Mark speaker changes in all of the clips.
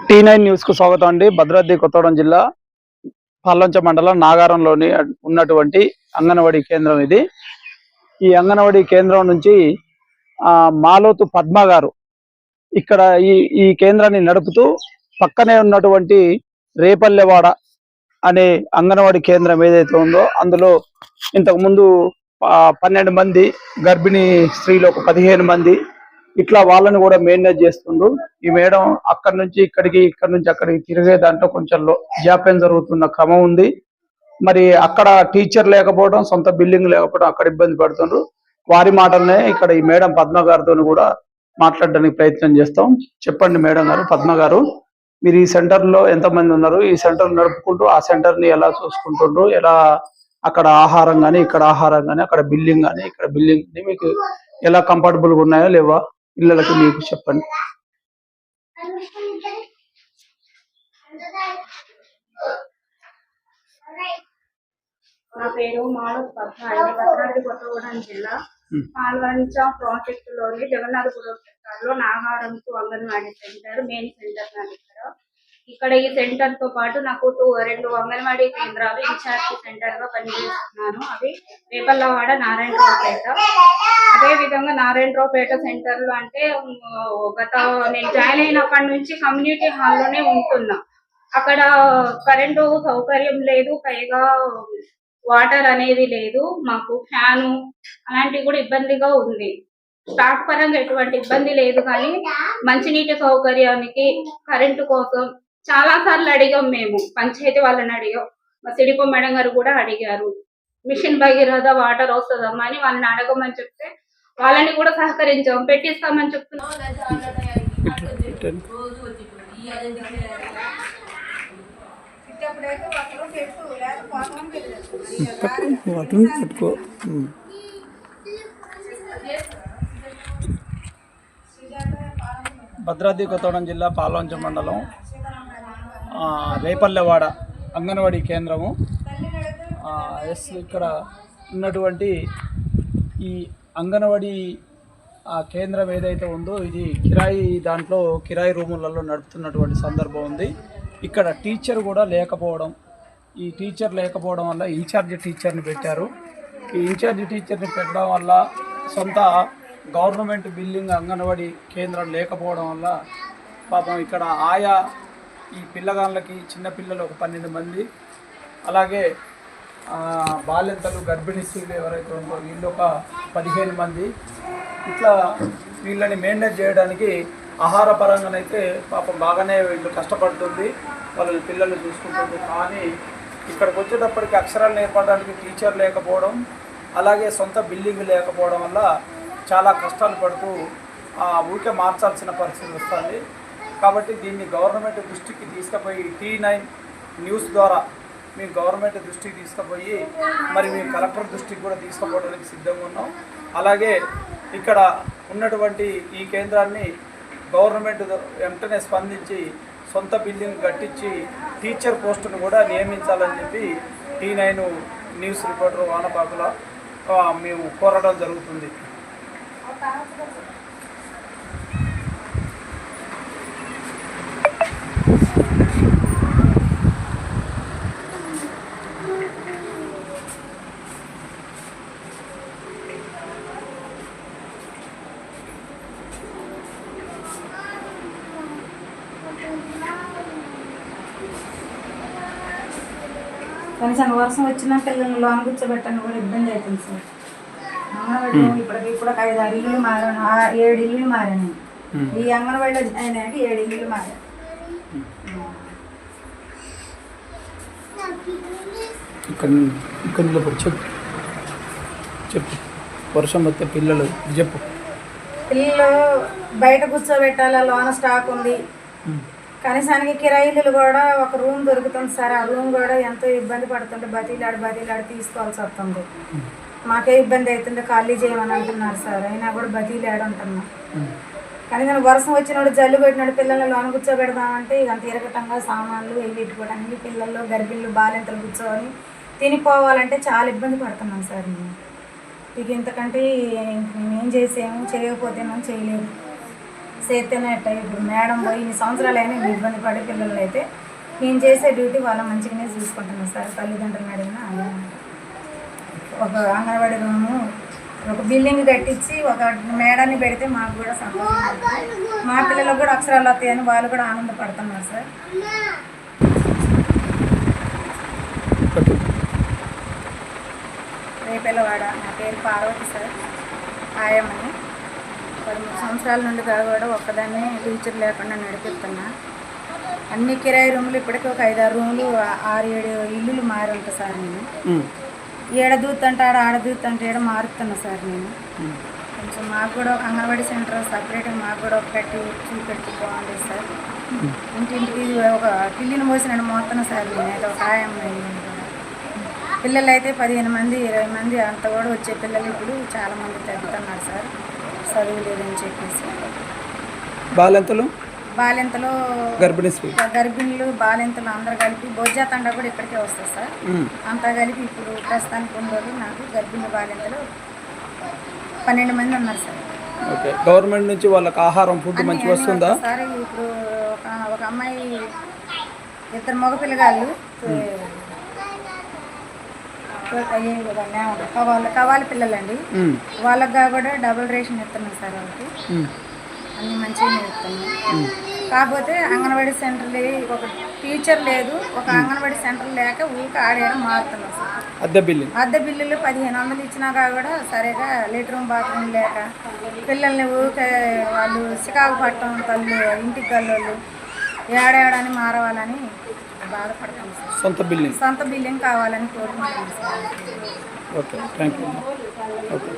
Speaker 1: T9 news కు స్వాగతం అండి. భద్రాద్రి కొత్తగూడెం జిల్లా పాల్వంచ మండలం నాగారంలోని ఉన్నటువంటి అంగన్వాడీ కేంద్రం ఇది. ఈ అంగన్వాడీ కేంద్రం నుంచి మాలోతు పద్మ గారు ఇక్కడ ఈ కేంద్రాన్ని నడుపుతూ పక్కనే ఉన్నటువంటి రేపల్లెవాడ అనే అంగన్వాడీ కేంద్రం ఏదైతే ఉందో అందులో ఇంతకు ముందు 12 మంది గర్భిణీ స్త్రీలు, ఒక 15 మంది ఇట్లా వాళ్ళని కూడా మెయింటైన్ చేస్తుండ్రు. ఈ మేడం అక్కడి నుంచి ఇక్కడికి, ఇక్కడి నుంచి అక్కడికి తిరిగే దాంట్లో కొంచెం జాప్యం జరుగుతున్న క్రమం ఉంది. మరి అక్కడ టీచర్ లేకపోవడం, సొంత బిల్డింగ్ లేకపోవడం అక్కడ ఇబ్బంది పడుతుండ్రు. వారి మాటలనే ఇక్కడ ఈ మేడం పద్మ గారితో కూడా మాట్లాడడానికి ప్రయత్నం చేస్తాం. చెప్పండి మేడం గారు, పద్మ గారు, మీరు ఈ సెంటర్లో ఎంతమంది ఉన్నారు? ఈ సెంటర్ నడుపుకుంటూ ఆ సెంటర్ని ఎలా చూసుకుంటుండ్రు? ఎలా అక్కడ ఆహారం కానీ, ఇక్కడ ఆహారం కానీ, అక్కడ బిల్డింగ్ కానీ, ఇక్కడ బిల్డింగ్ కానీ మీకు ఎలా కంఫర్టబుల్గా ఉన్నాయో లేవా పిల్లలకి మీకు చెప్పండి.
Speaker 2: నా పేరు మాలోతు పద్మ అండి. భద్రాద్రి కొత్తగూడెం జిల్లా పాల్వంచ ప్రాజెక్ట్ లోని జగన్నాథపురం సెక్టార్ లో Nagaram to anganwadi centre main centre నాది. ఇక్కడ ఈ సెంటర్ తో పాటు నాకు 2 అంగన్వాడీ కేంద్రాలు ఇన్ఛార్జి సెంటర్ గా పనిచేస్తున్నాను. అవి రేపల్లవాడ, నారాయణరావుపేట. అదే విధంగా నారాయణరావుపేట సెంటర్ లో అంటే నేను జాయిన్ అయినప్పటి నుంచి కమ్యూనిటీ హాల్లోనే ఉంటున్నా. అక్కడ కరెంటు సౌకర్యం లేదు, పైగా వాటర్ అనేది లేదు, మాకు ఫ్యాను అలాంటివి కూడా ఇబ్బందిగా ఉంది. స్టాక్ పరంగా ఎటువంటి ఇబ్బంది లేదు, కానీ మంచినీటి సౌకర్యానికి, కరెంటు కోసం చాలా సార్లు అడిగాం. మేము పంచాయతీ వాళ్ళని అడిగాం, మా సిడిపో మేడం గారు కూడా అడిగారు. మిషన్ భగీరథ వాటర్ వస్తుందమ్మా అని వాళ్ళని అడగమని చెప్తే వాళ్ళని కూడా సహకరించాం, పెట్టిస్తామని చెప్తున్నాం.
Speaker 1: భద్రాద్రి కొత్తగూడెం జిల్లా పాల్వంచ మండలం రేపల్లెవాడ అంగన్వాడీ కేంద్రము. ఇక్కడ ఉన్నటువంటి ఈ అంగన్వాడీ కేంద్రం ఏదైతే ఉందో ఇది కిరాయి రూములలో నడుపుతున్నటువంటి సందర్భం ఉంది. ఇక్కడ టీచర్ కూడా లేకపోవడం, ఈ టీచర్ లేకపోవడం వల్ల ఇన్ఛార్జి టీచర్ని పెట్టారు. ఈ ఇన్ఛార్జి టీచర్ని పెట్టడం వల్ల సొంత గవర్నమెంట్ బిల్డింగ్ అంగన్వాడీ కేంద్రం లేకపోవడం వల్ల పాపం ఇక్కడ ఆయా ఈ పిల్లగాళ్ళకి, చిన్నపిల్లలు ఒక 12 మంది, అలాగే బాలింతలు, గర్భిణీ స్త్రీలు ఎవరైతే ఉంటారో వీళ్ళు ఒక 15 మంది, ఇట్లా వీళ్ళని మెయింటైన్ చేయడానికి ఆహార పరంగానైతే పాపం బాగానే వీళ్ళు కష్టపడుతుంది, వాళ్ళ పిల్లల్ని చూసుకుంటుంది. కానీ ఇక్కడికి వచ్చేటప్పటికి అక్షరాలు నేర్పడానికి టీచర్ లేకపోవడం, అలాగే సొంత బిల్డింగ్ లేకపోవడం వల్ల చాలా కష్టాలు పడుతూ ఊరికే మార్చాల్సిన పరిస్థితి వస్తుంది. కాబట్టి దీన్ని గవర్నమెంట్ దృష్టికి తీసుకుపోయి T9 న్యూస్ ద్వారా మేము గవర్నమెంట్ దృష్టికి తీసుకుపోయి మరి మేము కలెక్టర్ దృష్టికి కూడా తీసుకుపోవడానికి సిద్ధంగా ఉన్నాం. అలాగే ఇక్కడ ఉన్నటువంటి ఈ కేంద్రాన్ని గవర్నమెంట్ వెంటనే స్పందించి సొంత బిల్డింగ్ కట్టించి టీచర్ పోస్టును కూడా నియమించాలని చెప్పి T9 న్యూస్ రిపోర్టర్ వానపాకుల మేము కోరడం జరుగుతుంది.
Speaker 2: కనీసం వర్షం వచ్చినా పిల్లల్ని లోన కూర్చోబెట్టడానికి కూడా ఇబ్బంది అవుతుంది సార్. అంగన్వాడీ ఇప్పుడు 5-6 ఇల్లు మారాను, 7 ఇల్లు మారాను. ఈ అంగన్వాడీలో జాయిన్ అయ్యాక 7 ఇల్లు మారాను.
Speaker 1: చెప్పు వర్షం వస్తే పిల్లలు
Speaker 2: బయట కూర్చోబెట్టాలా, లోన స్టాక్ ఉంది. కనీసానికి కిరాయిలు కూడా ఒక రూమ్ దొరుకుతుంది సార్, ఆ రూమ్ కూడా ఎంతో ఇబ్బంది పడుతుంటే బతిలాడి తీసుకోవాల్సి వస్తుంది. మాకే ఇబ్బంది అవుతుంది, ఖాళీ చేయమని అంటున్నారు సార్, అయినా కూడా బతిలాడు అంటున్నాం. కనీసం వర్షం వచ్చినప్పుడు జల్లు పెట్టినప్పుడు పిల్లల్ని లోన కూర్చోబెడదామంటే ఇక అంత ఇరగటంగా సామాన్లు పెట్టుకోవడానికి పిల్లలు, గర్భిణులు, బాలింతలు కూర్చొని తినిపోవాలంటే చాలా ఇబ్బంది పడుతున్నాం సార్ మేము.
Speaker 3: ఇక ఇంతకంటే మేమేం చేసాము, చేయకపోతేమో చేయలేదు, చేస్తేనే అట్ట. ఇప్పుడు మేడం పోయి ఇన్ని సంవత్సరాలు అయినా ఇబ్బంది పడే పిల్లలు అయితే నేను చేసే డ్యూటీ వాళ్ళు మంచిగానే చూసుకుంటున్నాను సార్. తల్లిదండ్రులు అడిగినా ఒక అంగన్వాడీ రూము, ఒక బిల్డింగ్ కట్టించి ఒక మేడాన్ని పెడితే మాకు కూడా సంతోషం. మా పిల్లలకు కూడా అక్షరాలు వస్తాయని వాళ్ళు కూడా ఆనందపడుతున్నారు సార్. రేపెల్లవాడ, నా పేరు పార్వతి సార్. ఆయమ్మని 13 సంవత్సరాల నుండి కూడా ఒక్కదాన్ని టీచర్ లేకుండా నడిపిస్తున్నా. అన్ని కిరాయి రూములు ఇప్పటికీ ఒక 5-6 రూములు 6-7 ఇల్లులు మారి ఉంటా సార్. నేను ఏడదూతంటే ఆడదూతంటే ఏడ మారుతున్నా సార్. నేను కొంచెం మాకు కూడా ఒక అంగన్వాడీ సెంటర్ సపరేట్గా మాకు కూడా ఒకటి చూపెట్టి బాగుంది సార్. ఇంటింటికి ఒక పిల్లిని మోసినట్టు మోస్తున్నా సార్. నేనైతే ఒక ఆయమ్మ పిల్లలు అయితే 15 మంది 20 మంది అంత కూడా వచ్చే పిల్లలు ఇప్పుడు చాలామంది తగ్గుతున్నారు సార్, చదువు లేదని చెప్పేసి. బాలింతలో గర్భిణులు బాలింతలు అందరు కలిపి బొజ్జా తండ కూడా ఇక్కడికే వస్తుంది సార్. అంతా కలిపి ఇప్పుడు ప్రస్తుతానికి ఉండేవాళ్ళు నాకు గర్భిణి బాలింతలు 12 మంది ఉన్నారు సార్.
Speaker 1: గవర్నమెంట్ నుంచి వాళ్ళకి ఆహారం ఫుడ్ మంచిగా వస్తుందా
Speaker 3: సార్? ఇప్పుడు ఒక అమ్మాయి 2 మగ పిల్లగాళ్ళు కవాలి పిల్లలండి. వాళ్ళకి కూడా డబుల్ రేషన్ ఇస్తున్నాం సార్. వాళ్ళకి అన్ని మంచిగానే ఇస్తున్నాం. కాకపోతే అంగన్వాడీ సెంటర్ ఒక టీచర్ లేదు, ఒక అంగన్వాడీ సెంటర్ లేక ఊరికి ఆడేయడం మారుతున్నాం సార్. అద్దె బిల్లులు 1500 ఇచ్చినాక కూడా సరిగా లెట్రూమ్ బాత్రూమ్ లేక పిల్లల్ని ఊరికే వాళ్ళు చికాకు పట్టడం, తల్లి ఇంటికి గల్లోళ్ళు ఏడాడని మారవాలని బాధపడతాం సార్. సొంత బిల్డింగ్ కావాలని కోరుకుంటున్నాం sir.
Speaker 1: Okay, thank you. Okay,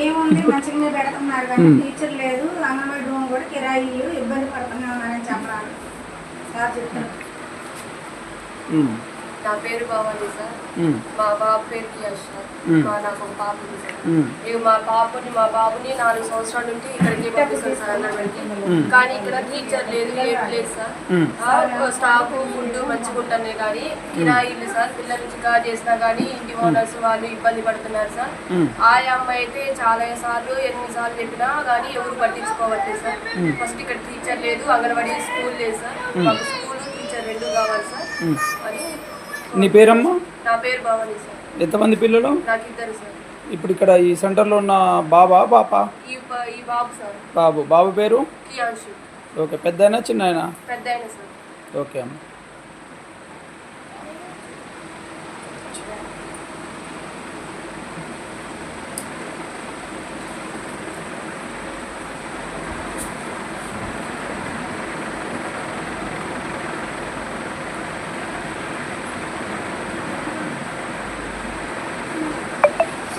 Speaker 3: ఏముంది మంచిగానే పెడుతున్నారు కానీ టీచర్ లేదు. అంగన్వాడీ రూమ్ కూడా కిరాయిలు ఇబ్బంది పడుతూనే ఉన్నారని చెప్పాలి సార్. చెప్తారు.
Speaker 4: నా పేరు భవానీ సార్. మా బాబు పేరు కియాష్ సార్. నాకు ఒక పాప ఉంది సార్. ఇక మా బాబుని 4 సంవత్సరాల నుండి ఇక్కడికి పంపిస్తాను సార్ అంగన్వాడికి. కానీ ఇక్కడ టీచర్ లేదు, ఏం లేదు సార్. స్టాఫ్ ఫుడ్ మంచిగా ఉంటున్నాయి కానీ కిరాయిలు సార్. పిల్లలు చికా చేసినా కానీ ఇంటి ఓనర్స్ వాళ్ళు ఇబ్బంది పడుతున్నారు సార్. ఆయా అమ్మాయి అయితే చాలా సార్లు 8 సార్లు చెప్పినా కానీ ఎవరు పట్టించుకోవట్లేదు సార్. ఫస్ట్ ఇక్కడ టీచర్ లేదు, అంగన్వాడీ స్కూల్ లేదు సార్. మాకు స్కూల్ టీచర్ 2 కావాలి సార్ అని.
Speaker 1: నీ పేరమ్మా?
Speaker 4: నా పేరు భవానీ సార్.
Speaker 1: ఎంతమంది పిల్లలు?
Speaker 4: నాకు 2 సార్.
Speaker 1: ఇప్పుడు ఇక్కడ ఈ సెంటర్లో ఉన్న పాప?
Speaker 4: ఈ బాబు సార్.
Speaker 1: బాబు పేరు
Speaker 4: కియాన్షు.
Speaker 1: ఓకే, పెద్దయినా చిన్నయినా?
Speaker 4: పెద్దయినా సార్.
Speaker 1: ఓకే అమ్మ.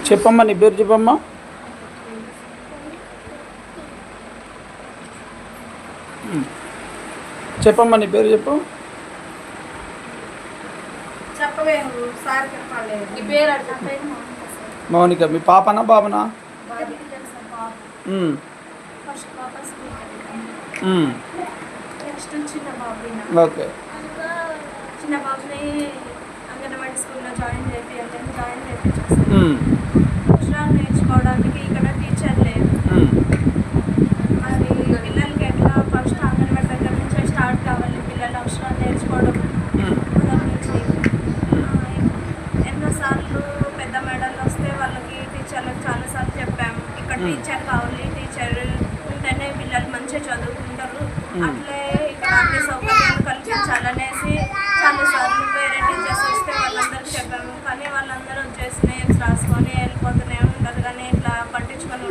Speaker 1: చెప్పమ్మా, నీ పేరు చెప్పమ్మా. చెప్పమ్మా, నీ పేరు చెప్పు. మౌనిక. మీ పాపనా బాబనా? ఓకే.
Speaker 2: చిన్న బాబుని అంగన్వాడీ స్కూల్లో జాయిన్ చేయించాను. అక్షరాలు నేర్చుకోవడానికి ఇక్కడ టీచర్ లేదు. మరి పిల్లలకి ఎట్లా ఫస్ట్ అంగన్వాడీ దగ్గర నుంచే స్టార్ట్ కావాలి పిల్లలు అక్షరాలు నేర్చుకోవడం. మొదటి నుంచి ఎన్నోసార్లు పెద్ద మెడల్ వస్తే వాళ్ళకి టీచర్లకు చాలాసార్లు చెప్పాము, ఇక్కడ టీచర్ కావాలి, టీచర్ ఉంటేనే పిల్లలు మంచిగా చదువుకుంటారు, అట్లే ఇక్కడ అన్ని సౌకర్యాలు కల్పించాలనేసి చాలాసార్లు వేరే టీచర్స్ వస్తే వాళ్ళందరికీ చెప్పాము. కానీ వాళ్ళందరూ వచ్చేసి నేమ్స్ రాసుకొని వెళ్ళిపోతూనే ఉంటారు కానీ ఇట్లా పట్టించుకొని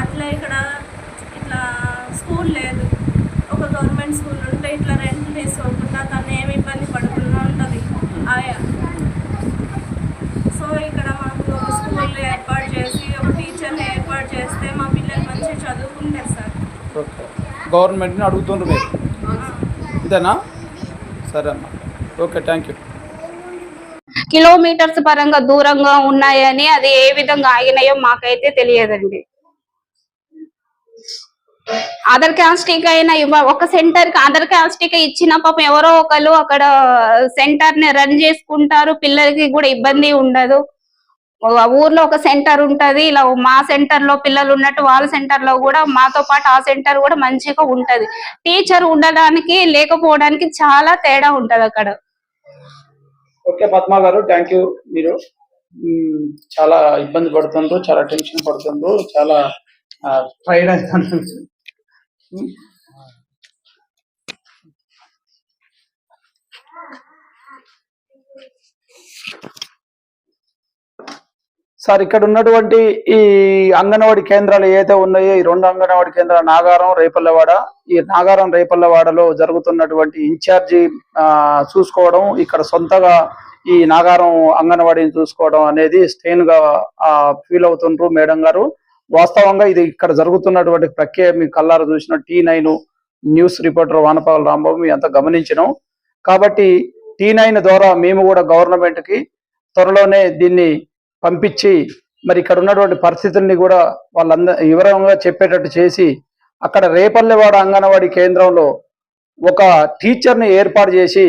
Speaker 2: అట్లా ఇక్కడ ఇట్లా స్కూల్ లేదు. ఒక గవర్నమెంట్ స్కూల్ ఉంటే ఇట్లా రెంట్ తీసుకోకుండా తను ఏమి ఇబ్బంది పడకుండా ఉంటుంది ఆయా. సో ఇక్కడ మాకు ఒక స్కూల్ ఏర్పాటు చేసి ఒక టీచర్ని ఏర్పాటు చేస్తే మా పిల్లలు మంచిగా చదువుకుంటారు సార్.
Speaker 1: ఓకే, గవర్నమెంట్ని అడుగుతుండ్రు మీరు, ఇదేనా? సరే అమ్మా, ఓకే, థ్యాంక్ యూ.
Speaker 2: కిలోమీటర్స్ పరంగా దూరంగా ఉన్నాయని అది ఏ విధంగా ఆగినాయో మాకైతే తెలియదండి.
Speaker 5: అదర్ క్యాస్ట్కి అయినా ఒక సెంటర్ కి అదర్ క్యాస్ట్కి ఇచ్చిన పాపం ఎవరో ఒకరు అక్కడ సెంటర్ ని రన్ చేసుకుంటారు, పిల్లలకి కూడా ఇబ్బంది ఉండదు. ఊర్లో ఒక సెంటర్ ఉంటది, ఇలా మా సెంటర్ లో పిల్లలు ఉన్నట్టు వాళ్ళ సెంటర్ లో కూడా మాతో పాటు ఆ సెంటర్ కూడా మంచిగా ఉంటది. టీచర్ ఉండడానికి లేకపోవడానికి చాలా తేడా ఉంటది అక్కడ.
Speaker 1: ఓకే పద్మ గారు, థ్యాంక్ యూ. మీరు చాలా ఇబ్బంది పడుతుండ్రు, చాలా టెన్షన్ పడుతుండ్రు, చాలా ట్రైడ్ అవుతుండ్రు. సార్, ఇక్కడ ఉన్నటువంటి ఈ అంగన్వాడీ కేంద్రాలు ఏవైతే ఉన్నాయో, ఈ 2 అంగన్వాడీ కేంద్రాలు నాగారం, రేపల్లెవాడ. ఈ నాగారం, రేపల్లెవాడలో జరుగుతున్నటువంటి ఇన్ఛార్జి చూసుకోవడం, ఇక్కడ సొంతగా ఈ నాగారం అంగన్వాడీని చూసుకోవడం అనేది స్ట్రెయిన్ గా ఫీల్ అవుతుండ్రు మేడం గారు. వాస్తవంగా ఇది ఇక్కడ జరుగుతున్నటువంటి ప్రక్రియ మీ కల్లారా చూసిన T9 న్యూస్ రిపోర్టర్ వానపాల రాంబాబు మీ అంతా గమనించినాం. కాబట్టి T9 ద్వారా మేము కూడా గవర్నమెంట్ కి త్వరలోనే దీన్ని పంపించి మరి ఇక్కడ ఉన్నటువంటి పరిస్థితుల్ని కూడా వాళ్ళందరూ వివరంగా చెప్పేటట్టు చేసి అక్కడ రేపల్లెవాడ అంగన్వాడీ కేంద్రంలో ఒక టీచర్ని ఏర్పాటు చేసి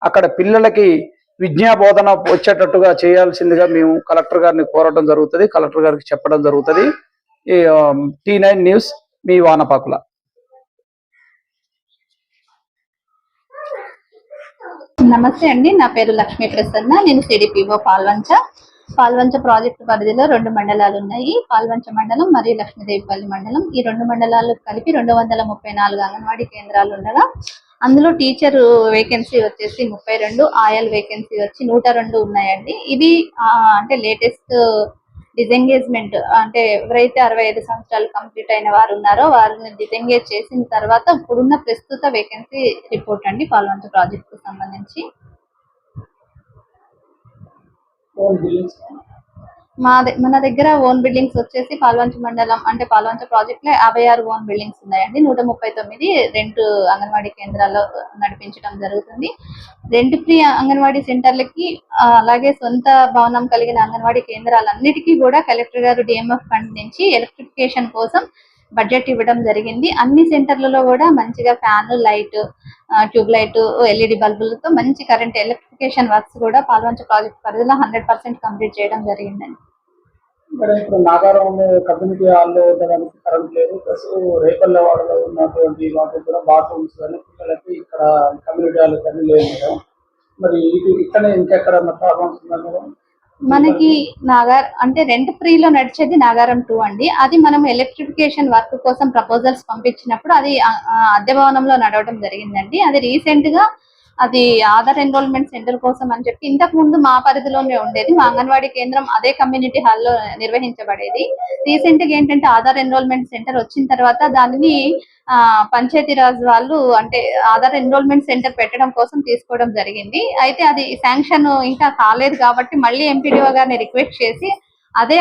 Speaker 1: అక్కడ పిల్లలకి విద్యాబోధన వచ్చేటట్టుగా చేయాల్సిందిగా మేము కలెక్టర్ గారిని కోరడం జరుగుతుంది, కలెక్టర్ గారికి చెప్పడం జరుగుతుంది. ఈ T9 న్యూస్ మీ వానపాకుల.
Speaker 6: నమస్తే అండి, నా పేరు లక్ష్మీ ప్రసన్న. నేను సిడిపిఓ పాల్వంచ ప్రాజెక్టు పరిధిలో 2 మండలాలు ఉన్నాయి. పాల్వంచ మండలం మరియు లక్ష్మీదేవిపల్లి మండలం. ఈ 2 మండలాలు కలిపి 234 అంగన్వాడీ కేంద్రాలు ఉండగా అందులో టీచర్ వేకెన్సీ వచ్చేసి 32, ఆయల్ వేకెన్సీ వచ్చి 102 ఉన్నాయండి. ఇవి అంటే లేటెస్ట్ డిజెంగేజ్మెంట్, అంటే ఎవరైతే 65 సంవత్సరాలు కంప్లీట్ అయిన వారు ఉన్నారో వారిని డిజెంగేజ్ చేసిన తర్వాత ఇప్పుడున్న ప్రస్తుత వేకెన్సీ రిపోర్ట్ అండి పాల్వంచ ప్రాజెక్టుకు సంబంధించి. మన దగ్గర ఓన్ బిల్డింగ్స్ వచ్చేసి పాల్వంచ మండలం అంటే పాల్వంచ ప్రాజెక్ట్ లో 56 ఓన్ బిల్డింగ్స్ ఉన్నాయండి. 139 రెంట్ అంగన్వాడీ కేంద్రాల్లో నడిపించడం జరుగుతుంది. రెంట్ ఫ్రీ అంగన్వాడీ సెంటర్లకి అలాగే సొంత భవనం కలిగిన అంగన్వాడీ కేంద్రాలన్నిటికీ కూడా కలెక్టర్ గారు DMF ఫండ్ నుంచి ఎలక్ట్రిఫికేషన్ కోసం బడ్జెట్ ఇవ్వడం జరిగింది. అన్ని సెంటర్లలో కూడా మంచిగా fan, light, tube light, LED బల్బులతో మంచి కరెంట్ ఎలక్ట్రిఫికేషన్ వర్క్స్ కూడా పాల్వంచ ప్రాజెక్ట్ పరిధిలో 100% కంప్లీట్ చేయడం జరిగిందండి.
Speaker 1: ఇప్పుడు నాగారం కమ్యూనిటీ హాల్లో ఉండడానికి కరెంట్ లేదు, ప్లస్ రేపల్లెవాడలో ఉన్నటువంటి వాటికి కూడా బాత్రూమ్స్ కానీ పిల్లలకి ఇక్కడ కమ్యూనిటీ హాల్ కానీ లేదు మేడం. మరి ఇక్కడ ఇంకెక్కడ ప్రాబ్లమ్స్ ఉన్నాయి మేడం?
Speaker 6: మనకి అంటే రెంట్ ఫ్రీలో నడిచేది నాగారం 2 అండి. అది మనం ఎలక్ట్రిఫికేషన్ వర్క్ కోసం ప్రపోజల్స్ పంపించినప్పుడు అది అద్దె భవనంలో నడవడం జరిగిందండి. అది రీసెంట్ గా అది ఆధార్ ఎన్రోల్మెంట్ సెంటర్ కోసం అని చెప్పి ఇంతకు ముందు మా పరిధిలోనే ఉండేది. మా అంగన్వాడీ కేంద్రం అదే కమ్యూనిటీ హాల్లో నిర్వహించబడేది. రీసెంట్ గా ఏంటంటే ఆధార్ ఎన్రోల్మెంట్ సెంటర్ వచ్చిన తర్వాత దానిని పంచాయతీరాజ్ వాళ్ళు అంటే ఆధార్ ఎన్రోల్మెంట్ సెంటర్ పెట్టడం కోసం తీసుకోవడం జరిగింది. అయితే అది శాంక్షన్ ఇంకా కాలేదు కాబట్టి మళ్ళీ ఎంపీడీఓ గారిని రిక్వెస్ట్ చేసి అదే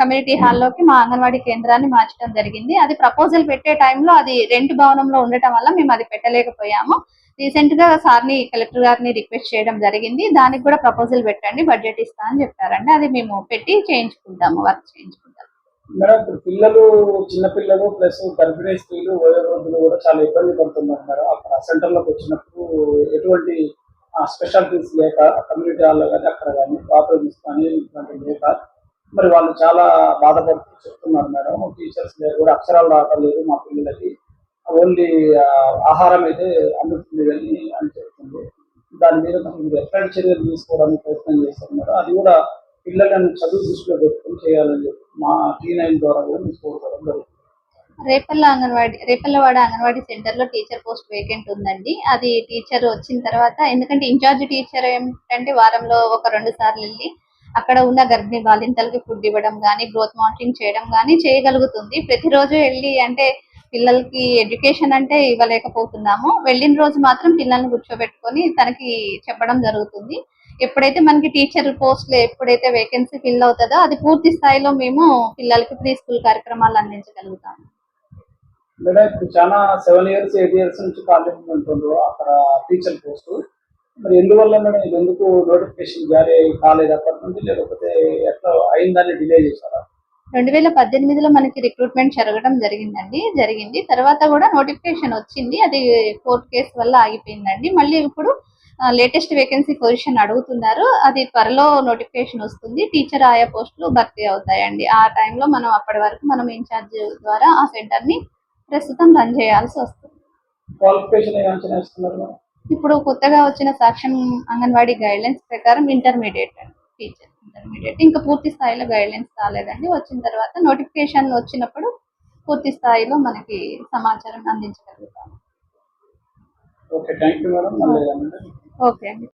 Speaker 6: కమ్యూనిటీ హాల్లోకి మా అంగన్వాడీ కేంద్రాన్ని మార్చడం జరిగింది. అది ప్రపోజల్ పెట్టే టైంలో అది రెంట్ భవనంలో ఉండటం వల్ల మేము అది పెట్టలేకపోయాము. రీసెంట్ గా సార్ని కలెక్టర్ గారిని రిక్వెస్ట్ చేయడం జరిగింది. దానికి కూడా ప్రపోజల్ పెట్టండి, బడ్జెట్ ఇస్తా అని చెప్పారండి. అది మేము పెట్టి చేయించుకుంటాము, వర్క్ చేయించుకుంటాము.
Speaker 1: మేడం, ఇప్పుడు పిల్లలు, చిన్నపిల్లలు ప్లస్ గర్భిణీ స్త్రీలు, వయోవృద్ధులు కూడా చాలా ఇబ్బంది పడుతున్నారు మేడం. అక్కడ సెంటర్లోకి వచ్చినప్పుడు ఎటువంటి స్పెషాలిటీస్ లేక కమ్యూనిటీ హాల్లో కానీ అక్కడ కానీ బాత్రూమ్స్ కానీ ఇటువంటి లేక మరి వాళ్ళు చాలా బాధపడుతూ చెప్తున్నారు మేడం. టీచర్స్ కూడా అక్షరాలు రావడం లేదు మా పిల్లలకి, ఓన్లీ ఆహారం అయితే అందుతుంది అని చెప్తుంది. దాని మీద మీరు ఎట్లాంటి చర్యలు తీసుకోవడానికి ప్రయత్నం చేస్తారు మేడం? అది కూడా పిల్లలను చదువు దృష్టిలో పెట్టుకుని చేయాలని చెప్పి మా T9 ద్వారా కూడా తీసుకోవడం జరుగుతుంది.
Speaker 6: రేపల్లవాడ అంగన్వాడీ సెంటర్ లో టీచర్ పోస్ట్ వేకెంట్ ఉందండి. అది టీచర్ వచ్చిన తర్వాత, ఎందుకంటే ఇన్ఛార్జ్ టీచర్ ఏమిటంటే వారంలో ఒక 2 సార్లు వెళ్ళి అక్కడ ఉన్న గర్భిణీ బాలింతలకి ఫుడ్ ఇవ్వడం కానీ గ్రోత్ మానిటరింగ్ చేయడం కానీ చేయగలుగుతుంది. ప్రతిరోజు వెళ్ళి అంటే పిల్లలకి ఎడ్యుకేషన్ అంటే ఇవ్వలేకపోతున్నాము. వెళ్ళిన రోజు మాత్రం పిల్లల్ని కూర్చోబెట్టుకొని తనకి చెప్పడం జరుగుతుంది. ఎప్పుడైతే మనకి టీచర్ పోస్ట్లో ఎప్పుడైతే వేకెన్సీ ఫిల్ అవుతుందో అది పూర్తి స్థాయిలో మేము పిల్లలకి ప్రీ స్కూల్ కార్యక్రమాలు అందించగలుగుతాము.
Speaker 1: మేడం, ఇప్పుడు చాలా 7 years 8 years నుంచి ఖాళీ ఉంటుండ్రు అక్కడ టీచర్ పోస్ట్. మరి ఎందువల్ల మేడం ఇది ఎందుకు నోటిఫికేషన్ జారీ కాలేదు అప్పటి నుండి, లేకపోతే ఎట్లా అయిందని డిలే చేశారా?
Speaker 6: 2018లో మనకి రిక్రూట్మెంట్ జరిగింది. తర్వాత కూడా నోటిఫికేషన్ వచ్చింది. అది కోర్టు కేసు వల్ల ఆగిపోయిందండి. మళ్ళీ ఇప్పుడు లేటెస్ట్ వేకెన్సీ పొజిషన్ అడుగుతున్నారు. అది త్వరలో నోటిఫికేషన్ వస్తుంది. టీచర్ ఆయా పోస్టులు భర్తీ అవుతాయండి. ఆ టైంలో మనం అప్పటి వరకు మనం ఇన్ఛార్జ్ ద్వారా ఆ సెంటర్ని ప్రస్తుతం రన్ చేయాల్సి వస్తుంది.
Speaker 1: క్వాలిఫికేషన్ ఏ అంచనా ఇస్తున్నారు మేడం?
Speaker 6: ఇప్పుడు కొత్తగా వచ్చిన సాక్ష్యం అంగన్వాడీ గైడ్లైన్స్ ప్రకారం ఇంటర్మీడియట్ అండి, టీచర్ ఇంటర్మీడియట్. ఇంకా పూర్తి స్థాయిలో గైడ్లైన్స్ రాలేదండి. వచ్చిన తర్వాత నోటిఫికేషన్ వచ్చినప్పుడు పూర్తి స్థాయిలో మనకి సమాచారం అందించగలుగుతాం.
Speaker 1: Okay, thank you madam. మళ్ళీ
Speaker 6: ఓకే అండి.